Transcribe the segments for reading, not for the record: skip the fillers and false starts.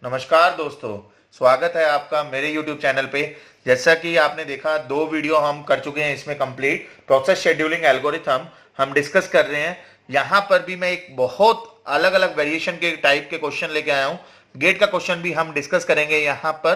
नमस्कार दोस्तों, स्वागत है आपका मेरे YouTube चैनल पे। जैसा कि आपने देखा, 2 वीडियो हम कर चुके हैं इसमें कंप्लीट। प्रोसेस शेड्यूलिंग एल्गोरिथम हम डिस्कस कर रहे हैं। यहाँ पर भी मैं एक बहुत अलग अलग वेरिएशन के टाइप के क्वेश्चन लेके आया हूँ। गेट का क्वेश्चन भी हम डिस्कस करेंगे यहाँ पर।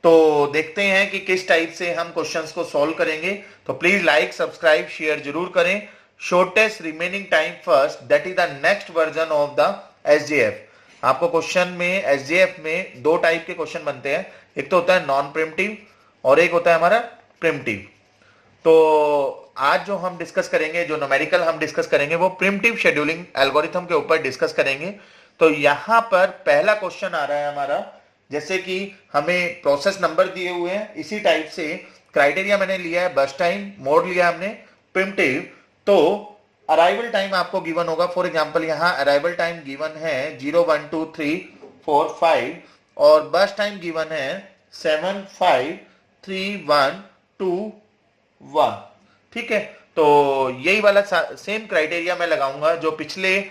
तो देखते हैं कि किस टाइप से हम क्वेश्चंस को सॉल्व करेंगे। तो प्लीज लाइक, सब्सक्राइब, शेयर जरूर करें। Shortest remaining time first, that is the next version of the SJF. आपको क्वेश्चन में एसजेएफ में 2 टाइप के क्वेश्चन बनते हैं। एक तो होता है नॉन प्रिमिटिव और एक होता है हमारा प्रिमिटिव। तो आज जो हम डिस्कस करेंगे, जो न्यूमेरिकल हम डिस्कस करेंगे, वो प्रिमिटिव शेड्यूलिंग एल्गोरिथम के ऊपर डिस्कस करेंगे। तो यहां पर पहला क्वेश्चन आ रहा है हमारा, जैसे कि हमें प्रोसेस नंबर दिए हुए हैं, इसी टाइप से क्राइटेरिया मैंने लिया है बस टाइम, मोड लिया हमने प्रिमिटिव। तो अराइवल टाइम आपको गिवन होगा। फॉर एग्जांपल यहाँ अराइवल टाइम गिवन है 0 1 2 3 4 5 और बस टाइम गिवन है 7 5 3 1 2 1। ठीक है, तो यही वाला सेम क्राइटेरिया मैं लगाऊंगा जो पिछले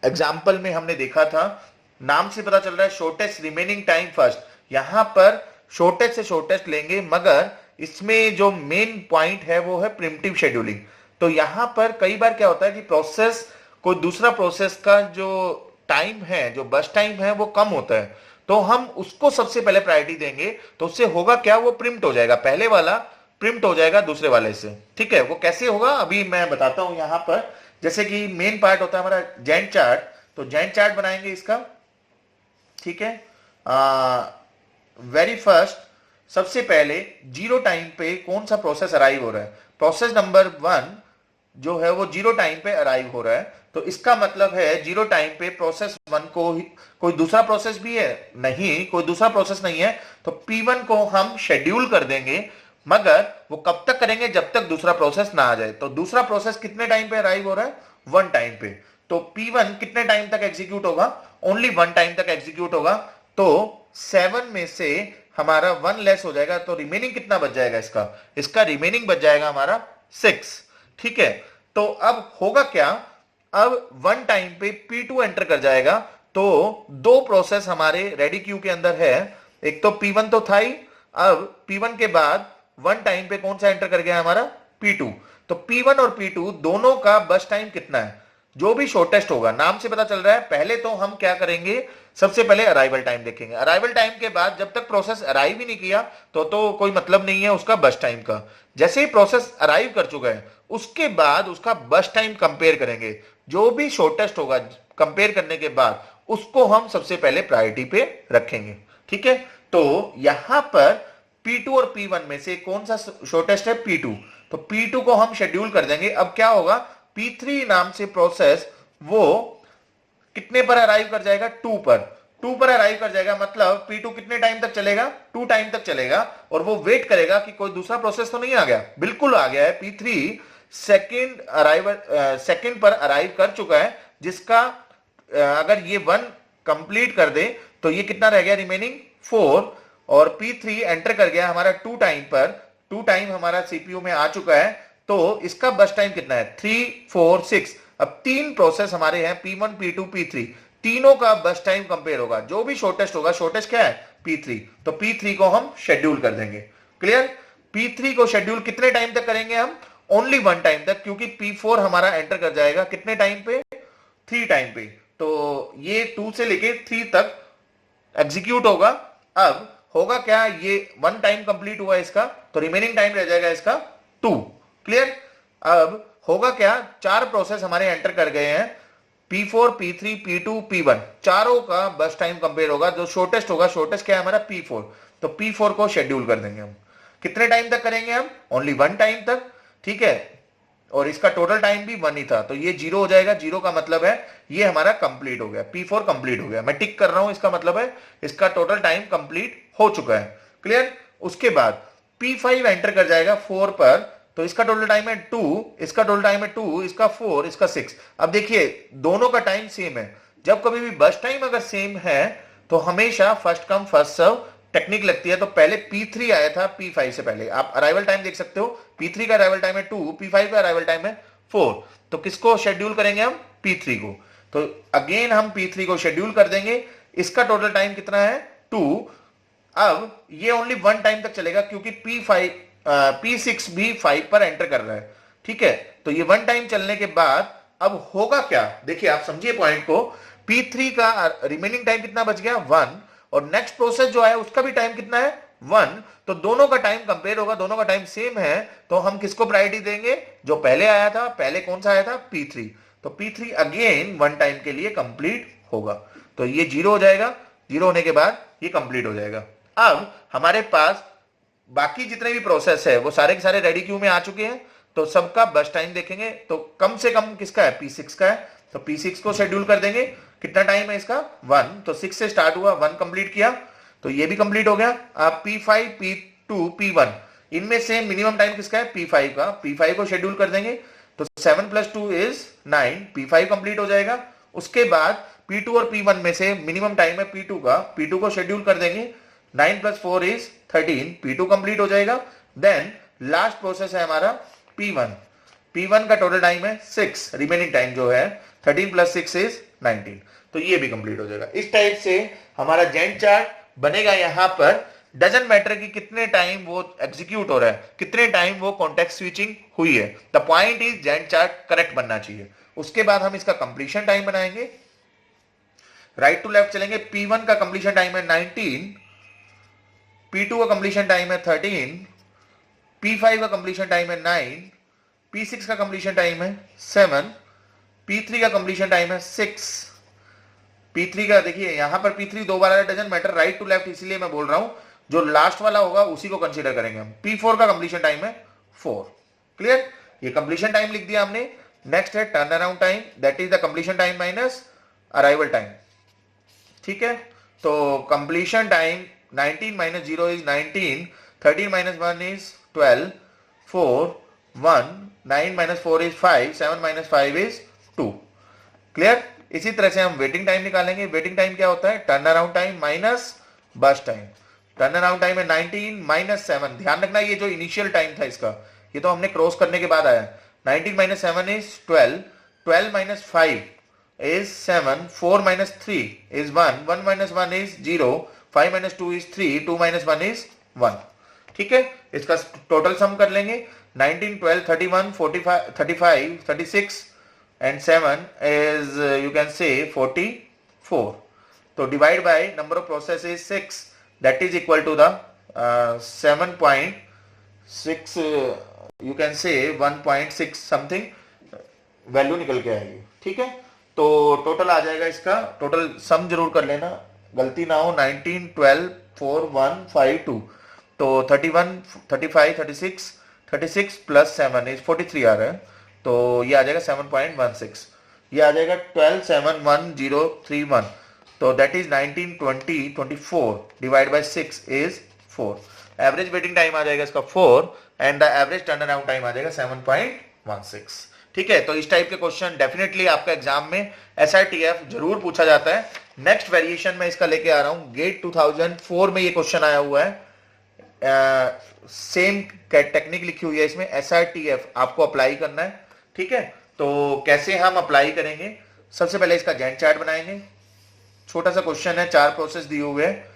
एग्जाम्पल में हमने देखा था। नाम से पता चल रहा है शॉर्टेस्ट रिमेनिंग टाइम फर्स्ट। यहां पर शॉर्टेस्ट से शॉर्टेस्ट लेंगे, मगर इसमें जो मेन पॉइंट है वो है प्रिमिटिव शेड्यूलिंग। तो यहां पर कई बार क्या होता है कि प्रोसेस, कोई दूसरा प्रोसेस का जो टाइम है, जो बस टाइम है, वो कम होता है, तो हम उसको सबसे पहले प्रायोरिटी देंगे। तो उससे होगा क्या, वो प्रिम्प्ट हो जाएगा, पहले वाला प्रिम्प्ट हो जाएगा दूसरे वाले से। ठीक है, वो कैसे होगा अभी मैं बताता हूं। यहां पर जैसे कि मेन पार्ट होता है हमारा जैंट चार्ट, तो जैंट चार्ट बनाएंगे इसका। ठीक है, वेरी फर्स्ट सबसे पहले 0 टाइम पे कौन सा प्रोसेस अराइव हो रहा है। प्रोसेस नंबर 1 जो है वो 0 टाइम पे अराइव हो रहा है। तो इसका मतलब है 0 टाइम पे प्रोसेस 1 को कोई दूसरा प्रोसेस भी है? नहीं, कोई दूसरा प्रोसेस नहीं है। तो P1 को हम शेड्यूल कर देंगे, मगर वो कब तक करेंगे, जब तक दूसरा प्रोसेस ना आ जाए। तो दूसरा प्रोसेस कितने टाइम पे अराइव हो रहा है? 1 टाइम पे। तो P1 कितने टाइम तक एग्जीक्यूट होगा? ओनली 1 टाइम तक एग्जीक्यूट होगा। तो 7 में से हमारा 1 लेस हो जाएगा, तो रिमेनिंग कितना बच जाएगा इसका रिमेनिंग बच जाएगा हमारा 6। ठीक है, तो अब होगा क्या, अब 1 टाइम पे P2 एंटर कर जाएगा। तो 2 प्रोसेस हमारे रेडी क्यू के अंदर है। एक तो P1 तो था ही, अब P1 के बाद 1 टाइम पे कौन सा एंटर कर गया हमारा? P2। तो P1 और P2 दोनों का बस टाइम कितना है? जो भी शॉर्टेस्ट होगा, नाम से पता चल रहा है। पहले तो हम क्या करेंगे, सबसे पहले अराइवल टाइम देखेंगे। अराइवल टाइम के बाद जब तक प्रोसेस अराइव ही नहीं किया तो कोई मतलब नहीं है उसका बस टाइम का। जैसे ही प्रोसेस अराइव कर चुका है, उसके बाद उसका बस टाइम कंपेयर करेंगे। जो भी शॉर्टेस्ट होगा कंपेयर करने के बाद उसको हम सबसे पहले प्रायोरिटी पे रखेंगे। ठीक है, तो यहां पर P2 और P1 में से कौन सा शॉर्टेस्ट है? P2। तो P2 को हम शेड्यूल कर देंगे। अब क्या होगा, P3 नाम से प्रोसेस वो कितने पर अराइव कर जाएगा? 2 पर। 2 पर अराइव कर जाएगा, मतलब P2 कितने टाइम तक चलेगा? 2 टाइम तक चलेगा। और वो वेट करेगा कि कोई दूसरा प्रोसेस तो नहीं आ गया। बिल्कुल आ गया है, P3 सेकंड पर अराइव कर चुका है, जिसका अगर ये 1 कंप्लीट कर दे तो ये कितना रह गया रिमेनिंग? 4। और P3 एंटर कर गया हमारा 2 टाइम पर। 2 टाइम हमारा सीपीयू में आ चुका है। तो इसका बस टाइम कितना है? 3 4 6। अब 3 प्रोसेस हमारे हैं, P1 P2 P3। तीनों का बस टाइम कंपेयर होगा, जो भी शॉर्टेस्ट होगा। शॉर्टेस्ट क्या है? P3। तो P3 को हम शेड्यूल कर देंगे। क्लियर? P3 को शेड्यूल कितने टाइम तक करेंगे हम? ओनली 1 टाइम तक, क्योंकि P4 हमारा एंटर कर जाएगा कितने टाइम पे? 3 टाइम पे। तो ये 2 से लेके 3 तक एग्जीक्यूट होगा। अब होगा क्या, ये 1 टाइम कंप्लीट हुआ इसका, तो रिमेनिंग टाइम रह जाएगा इसका 2। क्लियर? अब होगा क्या, 4 प्रोसेस हमारे एंटर कर गए हैं, P4 P3 P2 P1। चारों का बस टाइम कंपेयर होगा। जो शॉर्टेस्ट होगा, शॉर्टेस्ट क्या है हमारा? P4। तो P4 को शेड्यूल कर देंगे हम। कितने टाइम तक करेंगे हम? ओनली 1 टाइम तक। ठीक है, और इसका टोटल टाइम भी 1 ही था, तो ये 0 हो जाएगा। 0 का मतलब है ये हमारा कंप्लीट हो गया, P4 कंप्लीट हो गया। मैं टिक कर रहा हूं, इसका मतलब है इसका टोटल टाइम कंप्लीट हो चुका है। क्लियर? उसके बाद P5 एंटर कर जाएगा 4 पर, तो इसका टोटल टाइम है 2, इसका टोटल टाइम है 2, इसका 4, इसका 6। अब देखिए दोनों का टाइम सेम है। जब कभी भी बस टाइम अगर सेम है तो हमेशा first come first serve technique लगती है। तो पहले P3 आया था P5 से पहले। आप अराइवल टाइम देख सकते हो, P3 का अराइवल टाइम है 2, P5 का अराइवल टाइम है 4। तो किसको शेड्यूल करेंगे हम? P3 को। तो अगेन हम P3 को शेड्यूल कर देंगे। इसका टोटल टाइम कितना है? 2। अब ये ओनली 1 टाइम तक चलेगा क्योंकि P6 भी 5 पर एंटर कर रहा है, ठीक है। तो ये 1 टाइम चलने के बाद अब होगा क्या, देखिए आप समझिए पॉइंट को। P3 का रिमेनिंग टाइम कितना बच गया, 1, और नेक्स्ट प्रोसेस जो है उसका भी टाइम कितना है, 1। तो दोनों का टाइम कंपेयर होगा, दोनों का टाइम सेम है, तो हम किसको प्रायोरिटी देंगे, जो पहले आया था। पहले कौन सा आया था, P3। तो P3 अगेन 1 टाइम के लिए कंप्लीट होगा, तो ये 0 हो जाएगा। 0 होने के बाद ये कंप्लीट हो जाएगा। अब हमारे पास बाकी जितने भी प्रोसेस है वो सारे के सारे रेडी क्यू में आ चुके हैं, तो सबका बस टाइम देखेंगे तो कम से कम किसका है, P6 का है। तो P6 को शेड्यूल कर देंगे, कितना टाइम है इसका, 1। तो 6 से स्टार्ट हुआ, 1 कंप्लीट किया, तो ये भी कंप्लीट हो गया। आप P5, P2, P1 इनमें से मिनिमम टाइम किसका है, P5 का। P5 को शेड्यूल कर देंगे, तो 7 + 2 = 9, P5 कंप्लीट हो जाएगा। उसके बाद P2 और P1 में से मिनिमम टाइम है P2 का, P2 को शेड्यूल कर देंगे, 9 + 4 = 13, P2 कंप्लीट हो जाएगा। देन लास्ट प्रोसेस है हमारा P1। P1 का टोटल टाइम है 6, रिमेनिंग टाइम जो है 13 + 6 = 19, तो ये भी कंप्लीट हो जाएगा। इस टाइप से हमारा गैंट चार्ट बनेगा। यहां पर डजंट मैटर कि कितने टाइम वो एग्जीक्यूट हो रहा है, कितने टाइम वो कॉन्टेक्स्ट स्विचिंग हुई है, the point is Gantt chart correct बनना चाहिए। उसके बाद हम इसका कंप्लीशन टाइम बनाएंगे, राइट टू लेफ्ट चलेंगे। P1 का कंप्लीशन टाइम है 19, P2 का कंप्लीशन टाइम है 13, P5 का कंप्लीशन टाइम है 9, P6 का कंप्लीशन टाइम है 7, P3 का कंप्लीशन टाइम है 6। P3 का देखिए यहां पर P3 दो बार doesn't matter, right to left इसलिए मैं बोल रहा हूं, जो लास्ट वाला होगा उसी को कंसीडर करेंगे हम। P4 का कंप्लीशन टाइम है 4। क्लियर, ये कंप्लीशन टाइम लिख दिया हमने। नेक्स्ट है turn around time, that is the completion time minus arrival time, ठीक है। तो कंप्लीशन टाइम 19 - 0 = 19, 13 - 1 = 12, 4, 1, 9 - 4 = 5, 7 - 5 = 2। क्लियर। इसी तरह से हम वेटिंग टाइम निकालेंगे। वेटिंग टाइम क्या होता है, टर्न अराउंड टाइम माइनस बस टाइम। टर्न अराउंड टाइम है 19 - 7, ध्यान रखना ये जो इनिशियल टाइम था इसका, ये तो हमने क्रॉस करने के बाद आया। 19 - 7 = 12, 12 - 5 = 7, 4 - 3 = 1, 1 - 1 = 0, 5 - 2 = 3, 2 - 1 = 1, ठीक है। इसका टोटल सम कर लेंगे, 19, 12, 31, 45, 35, 36 and 7 is you can say 44. So divide by number of process is 6, that is equal to the 7.6, you can say 1.6 something value निकल के आएगी, ठीक है। तो टोटल आ जाएगा इसका, टोटल सम जरूर कर लेना, गलती ना हो। 19, 12, 4, 1, 5, 2, तो 31, 35, 36 + 7 = 43 आ रहा है, तो ये आ जाएगा 7.16, ये आ जाएगा 12,71031, तो that is 19, 20, 24 divide by 6 = 4। Average waiting time आ जाएगा इसका 4 and the average turn around time आ जाएगा 7.16, ठीक है। तो इस टाइप के क्वेश्चन डेफिनेटली आपका एग्जाम में SRTF जरूर पूछा जाता है। नेक्स्ट वेरिएशन में इसका लेके आ रहा हूं, गेट 2004 में ये क्वेश्चन आया हुआ है, सेम टेक्निक लिखी हुई है इसमें, SRTF आपको अप्लाई करना है, ठीक है। तो कैसे हम अप्लाई करेंगे, सबसे पहले इसका गैंट चार्ट बनाएंगे। छोटा सा क्वेश्चन है, 4 प्रोसेस दिए हुए हैं,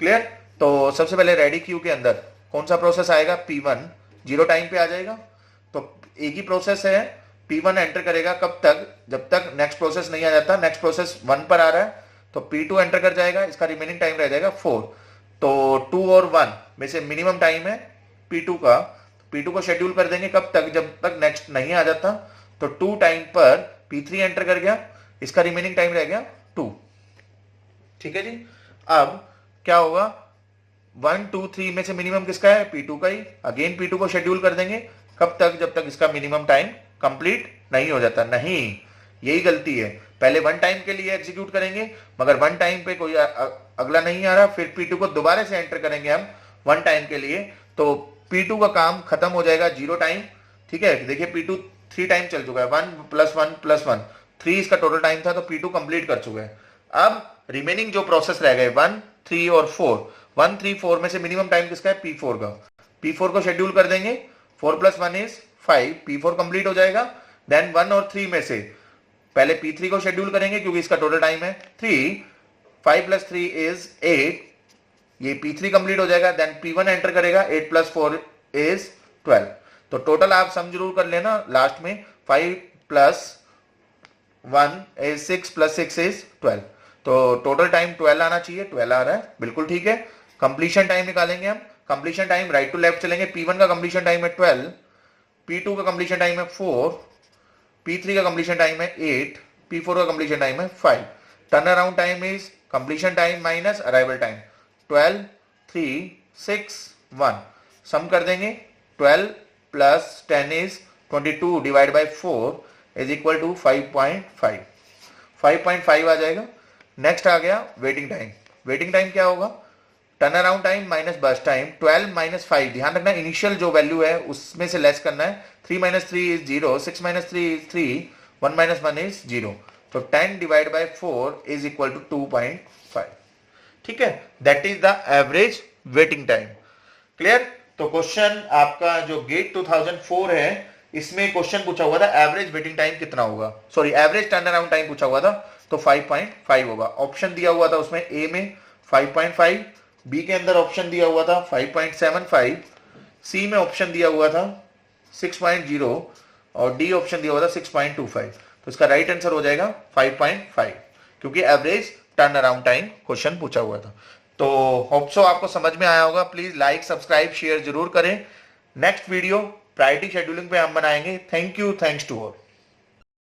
क्लियर। तो सबसे पहले रेडी क्यू के अंदर कौन सा प्रोसेस आएगा, P1 0 टाइम पे आ जाएगा। तो एक ही प्रोसेस है, P1 एंटर करेगा कब तक, जब तक नेक्स्ट प्रोसेस नहीं आ जाता। नेक्स्ट प्रोसेस 1 पर आ रहा है, तो P2 एंटर कर जाएगा, इसका रिमेनिंग टाइम रह जाएगा 4। तो 2 और 1 में से मिनिमम टाइम है P2 का, P2 को शेड्यूल कर देंगे कब तक, जब तक नेक्स्ट नहीं आ जाता। तो 2 टाइम पर P3 एंटर कर गया, इसका रिमेनिंग टाइम रह गया 2, ठीक है जी। अब क्या होगा, 1, 2, 3 में से मिनिमम किसका है, P2 का ही। अगेन P2 को शेड्यूल कर देंगे कब तक, जब तक इसका मिनिमम टाइम कंप्लीट नहीं हो जाता। नहीं, यही गलती है, पहले 1 टाइम के लिए एग्जीक्यूट करेंगे, मगर 1 टाइम पे कोई अगला नहीं आ रहा, फिर P2 को दोबारा से एंटर करेंगे हम 1 टाइम के लिए, तो P2 का काम खत्म हो जाएगा 0 टाइम, ठीक है। देखिए P2 3 टाइम चल चुका है, 1 + 1 + 1, 3 इसका टोटल टाइम था, तो P2 कंप्लीट कर चुका है। अब रिमेनिंग जो प्रोसेस रह गए 1, 3 और 4, 1, 3, 4 में से मिनिमम टाइम किसका है, P4 का। P4 को शेड्यूल कर देंगे, 4 + 1 = 5, P4 कंप्लीट हो जाएगा। देन 1 और 3 में से पहले P3 को शेड्यूल करेंगे क्योंकि इसका टोटल टाइम है 3, 5 + 3 = 8, ये P3 कंप्लीट हो जाएगा, देन P1 एंटर करेगा, 8 प्लस 4 इज 12। तो टोटल आप सम जरूर कर लेना लास्ट में, 5 प्लस 1 इज 6 प्लस 6 इज 12। तो टोटल टाइम 12 आना चाहिए, 12 आ रहा है, बिल्कुल ठीक है। कंप्लीशन टाइम निकालेंगे हम। Completion time right to left चलेंगे। P1 का कंप्लीशन टाइम है 12, P2 का कंप्लीशन टाइम है 4, P3 का कंप्लीशन टाइम है 8, P4 का कंप्लीशन टाइम है 5। Turn around time is completion time minus arrival time, 12, 3, 6, 1। Sum कर देंगे, 12 plus 10 is 22 divide by 4 is equal to 5.5। 5.5 आ जाएगा। नेक्स्ट आ गया वेटिंग टाइम। वेटिंग टाइम क्या होगा? Turn around time minus burst time, 12 minus 5। ध्यान रखना इनिशियल जो वैल्यू है उसमें से लेस करना है। 3 minus 3 is 0, 6 minus 3 is 3, 1 minus 1 is 0। तो 10 divide by 4 is equal to 2.5। ठीक है, that is the average waiting time. Clear? तो क्वेश्चन आपका जो गेट 2004 है, इसमें क्वेश्चन पूछा हुआ था एवरेज वेटिंग टाइम कितना होगा, sorry average turn around time पूछा हुआ था, तो 5.5 होगा। ऑप्शन दिया हुआ था उसमें ए में 5.5, बी के अंदर ऑप्शन दिया हुआ था 5.75, सी में ऑप्शन दिया हुआ था 6.0 और डी ऑप्शन दिया हुआ था 6.25। तो इसका राइट आंसर हो जाएगा 5.5, क्योंकि average turn around time question पूछा हुआ था। तो होप सो आपको समझ में आया होगा। प्लीज लाइक, सब्सक्राइब, शेयर जरूर करें। नेक्स्ट वीडियो प्रायोरिटी शेड्यूलिंग पे हम बनाएंगे। Thank you, thanks to all.